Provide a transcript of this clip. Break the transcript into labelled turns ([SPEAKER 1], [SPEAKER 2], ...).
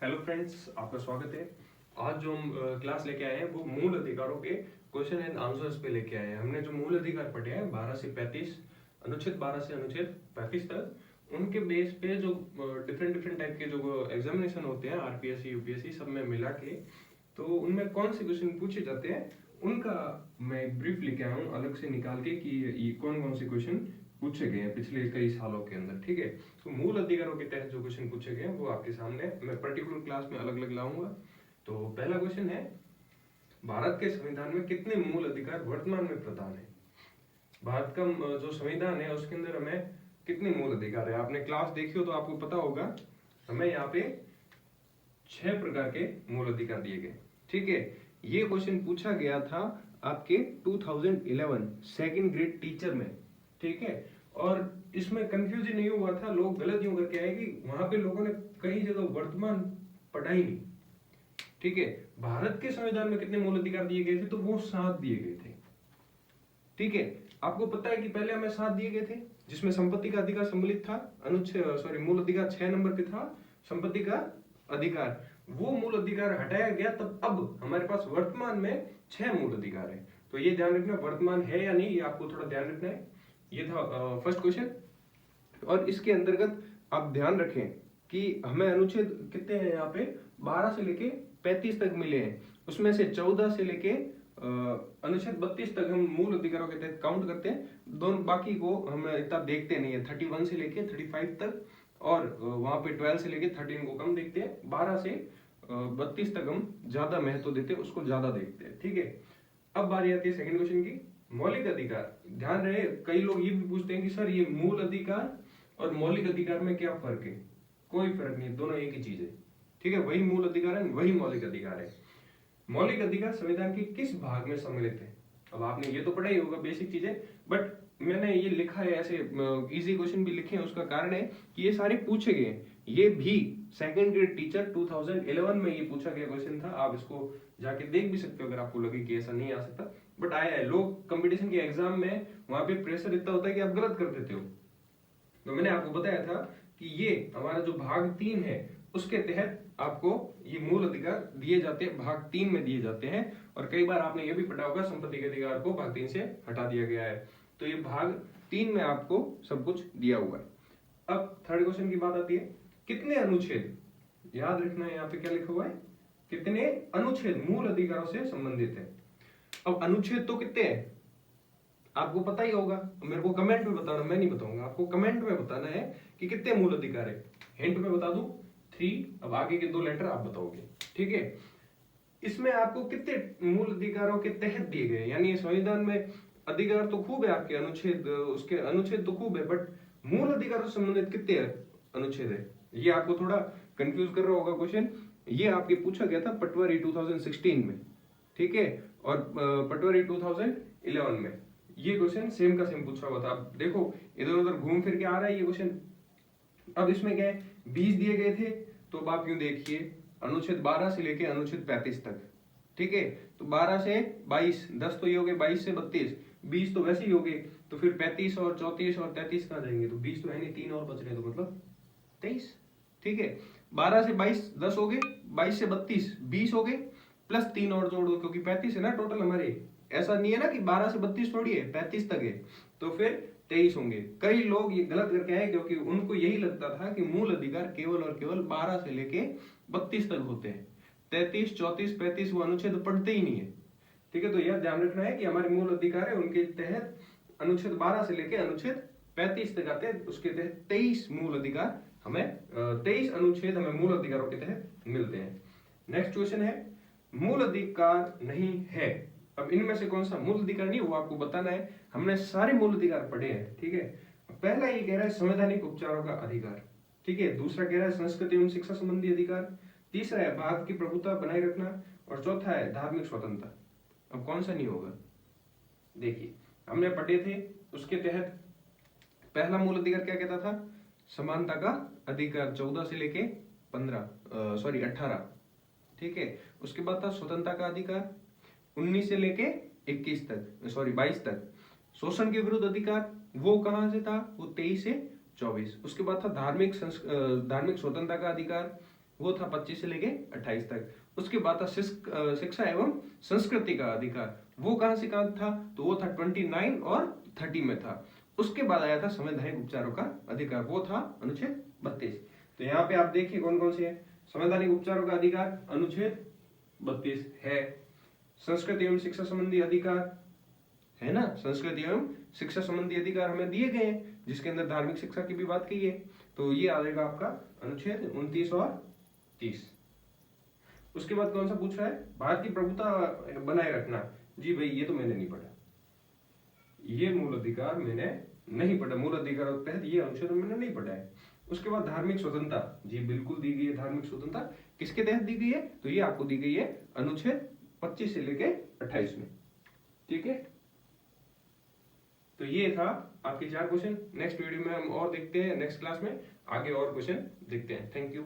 [SPEAKER 1] Hello friends, आपका स्वागत है। आज जो हम क्लास लेके आए हैं वो मूल अधिकारों के क्वेश्चन एंड आंसर्स पे लेके आए हैं। हमने जो मूल अधिकार पढ़े हैं 12 से 35, अनुच्छेद 12 से अनुच्छेद 35 तक, उनके बेस पे जो डिफरेंट डिफरेंट टाइप के जो एग्जामिनेशन होते हैं आरपीएससी यूपीएससी सब में मिला के, तो उनमें कौन से क्वेश्चन पूछे जाते हैं उनका मैं ब्रीफ लेके आया हूँ अलग से निकाल के कि ये कौन कौन से क्वेश्चन पूछे गए हैं पिछले कई सालों के अंदर। ठीक है, तो मूल अधिकारों के तहत जो क्वेश्चन पूछे गए हैं वो आपके सामने मैं पर्टिकुलर क्लास में अलग अलग लाऊंगा। तो पहला क्वेश्चन है, भारत के संविधान में कितने मूल अधिकार वर्तमान में प्रदान है? भारत का जो संविधान है उसके अंदर हमें कितने मूल अधिकार है? आपने क्लास देखी हो तो आपको पता होगा, हमें यहाँ पे 6 प्रकार के मूल अधिकार दिए गए। ठीक है, ये क्वेश्चन पूछा गया था आपके 2011 सेकंड ग्रेड टीचर में। ठीक है, और इसमें कंफ्यूजन नहीं हुआ था, लोग गलत यूं करके आए कि वहां पे लोगों ने कई जगह वर्तमान पढ़ाई नहीं। ठीक है, भारत के संविधान में कितने मूल अधिकार दिए गए थे? तो वो 7 दिए गए थे। ठीक है, आपको पता है कि पहले हमें 7 दिए गए थे जिसमें संपत्ति का अधिकार सम्मिलित था। मूल अधिकार 6 नंबर पे था, संपत्ति का अधिकार। वो मूल अधिकार हटाया गया, तब अब हमारे पास वर्तमान में 6 मूल अधिकार है। तो ये ध्यान रखना, वर्तमान है या नहीं ये आपको थोड़ा ध्यान रखना है। ये था फर्स्ट क्वेश्चन। और इसके अंतर्गत आप ध्यान रखें कि हमें अनुच्छेद कितने हैं यहाँ पे, 12 से लेके 35 तक मिले हैं। उसमें से 14 से लेके अनुच्छेद 32 तक हम मूल अधिकारों के तहत काउंट करते हैं। दोनों बाकी को हम इतना देखते नहीं है, 31 से लेके 35 तक, और वहां पे 12 से लेके 13 को कम देखते हैं। 12 से 32 तक हम ज्यादा महत्व देते हैं, उसको ज्यादा देखते हैं। ठीक है, अब बारी आती है सेकंड क्वेश्चन की, मौलिक अधिकार। ध्यान रहे, कई लोग ये भी पूछते हैं कि सर ये मूल अधिकार और मौलिक अधिकार में क्या फर्क है? कोई फर्क नहीं, दोनों एक ही चीज है। ठीक है, वही मूल अधिकार है, वही मौलिक अधिकार है। मौलिक अधिकार संविधान के किस भाग में सम्मिलित है? अब आपने ये तो पढ़ा ही होगा बेसिक चीजें, बट मैंने ये लिखा है ऐसे, इजी क्वेश्चन भी लिखे हैं। उसका कारण है कि ये सारे पूछे गए। ये भी सेकंड ग्रेड टीचर 2011 में ये पूछा गया क्वेश्चन था। आप इसको जाके देख भी सकते हो अगर आपको लगे कि ऐसा नहीं आ सकता, बट आया है। लोग कंपटीशन के एग्जाम में वहां पे प्रेशर इतना होता है कि आप गलत कर देते हो। तो मैंने आपको बताया था कि ये हमारा जो भाग 3 है उसके तहत आपको ये मूल अधिकार दिए जाते हैं, भाग 3 में दिए जाते हैं। और कई बार आपने ये भी पढ़ा होगा संपत्ति के अधिकार को भाग 3 से हटा दिया गया है। तो ये भाग 3 में आपको सब कुछ दिया हुआ है। अब थर्ड क्वेश्चन की बात आती है, कितने अनुच्छेद, याद रखना है यहाँ पे क्या लिखा हुआ है, कितने अनुच्छेद मूल अधिकारों से संबंधित है। अब अनुच्छेद तो कितने हैं आपको पता ही होगा, मेरे को कमेंट में बताना, मैं नहीं बताऊंगा, आपको कमेंट में बताना है कि कितने मूल अधिकार है। हिंट में बता दूं 3, अब आगे के 2 लेटर आप बताओगे। ठीक है, इसमें आपको कितने मूल अधिकारों के तहत दिए गए, यानी संविधान में अधिकार तो खूब है आपके, अनुच्छेद, उसके अनुच्छेद तो खूब है, बट मूल अधिकारों से संबंधित कितने अनुच्छेद है? ये आपको थोड़ा कंफ्यूज कर रहा होगा क्वेश्चन। ये आपके पूछा गया था पटवारी 2016 में। ठीक है, और पटवारी 2011 में ये क्वेश्चन सेम का सेम पूछा हुआ था। अब देखो इधर उधर घूम फिर के आ रहा है ये क्वेश्चन। अब इसमें क्या है, 20 दिए गए थे, तो अब आप यूं देखिए अनुच्छेद 12 से लेके अनुच्छेद 35 तक। ठीक है, तो 12 से 22, 10 तो ये हो गए, 22 से 32, 20 तो वैसे ही हो गए, तो फिर 35 और 34 और 33 कहाँ जाएंगे? तो 20 तो है नहीं, 3 और बच रहे, तो मतलब 23। ठीक है, 12 से 22 10 हो गए, 22 से 32 20 हो गए, प्लस 3 और जोड़ दो क्योंकि 35 है ना टोटल हमारे। ऐसा नहीं है ना कि 12 से 32 थोड़ी है, 35 तक है, तो फिर 23 होंगे। कई लोग ये गलत करके आए क्योंकि उनको यही लगता था कि मूल अधिकार केवल और केवल 12 से लेके 32 तक होते हैं, 33 34 35 वो अनुच्छेद पढ़ते ही नहीं है। ठीक है, तो यह ध्यान रखना है कि हमारे मूल अधिकार है उनके तहत अनुच्छेद 12 से लेके अनुच्छेद 35 तक आते हैं। उसके तहत 23 मूल अधिकार हमें 23 अनुच्छेद हमें मूल अधिकारों के तहत मिलते हैं। नेक्स्ट क्वेश्चन है, मूल अधिकार नहीं है। अब इनमें से कौन सा मूल अधिकार नहीं, वो आपको बताना है। हमने सारे मूल अधिकार पढ़े हैं। ठीक है, पहला ये कह रहा है संवैधानिक उपचारों का अधिकार। ठीक है, दूसरा कह रहा है संस्कृति एवं शिक्षा संबंधी अधिकार, तीसरा है भारत की प्रभुता बनाए रखना, और चौथा है धार्मिक स्वतंत्रता। अब कौन सा नहीं होगा? देखिए हमने पढ़े थे, उसके तहत पहला मूल अधिकार क्या कहता था? समानता का अधिकार 14 से लेके 18। ठीक है, उसके बाद था स्वतंत्रता का अधिकार 19 से लेके 22 तक। शोषण के विरुद्ध अधिकार वो कहां से था? वो 23 से 24। उसके बाद था धार्मिक स्वतंत्रता का अधिकार वो था 25 से लेके 28 तक। उसके बाद था शिक्षा एवं संस्कृति का अधिकार, वो कहां से कहां था, तो वो था 29 और 30 में था। उसके बाद आया था संवैधानिक उपचारों का अधिकार, वो था अनुच्छेद 32। तो यहाँ पे आप देखिए कौन कौन से है। संवैधानिक उपचारों का अधिकार अनुच्छेद 32 है। संस्कृति एवं शिक्षा संबंधी अधिकार है ना, संस्कृति एवं शिक्षा संबंधी अधिकार हमें दिए गए हैं, जिसके अंदर धार्मिक शिक्षा की भी बात की है। तो ये आ जाएगा आपका अनुच्छेद 29 और 30। उसके बाद कौन सा पूछ रहा है, भारत की प्रभुता बनाए रखना। जी भाई ये तो मैंने नहीं पढ़ा, ये मूल अधिकार मैंने नहीं पढ़ा, मूल अधिकार के तहत ये अनुच्छेद मैंने नहीं पढ़ा है। उसके बाद धार्मिक स्वतंत्रता, जी बिल्कुल दी गई है धार्मिक स्वतंत्रता, किसके तहत दी गई है, तो ये आपको दी गई है अनुच्छेद 25 से लेके 28 में। ठीक है, तो ये था आपके 4 क्वेश्चन। नेक्स्ट वीडियो में हम और देखते हैं, नेक्स्ट क्लास में आगे और क्वेश्चन देखते हैं। Thank you.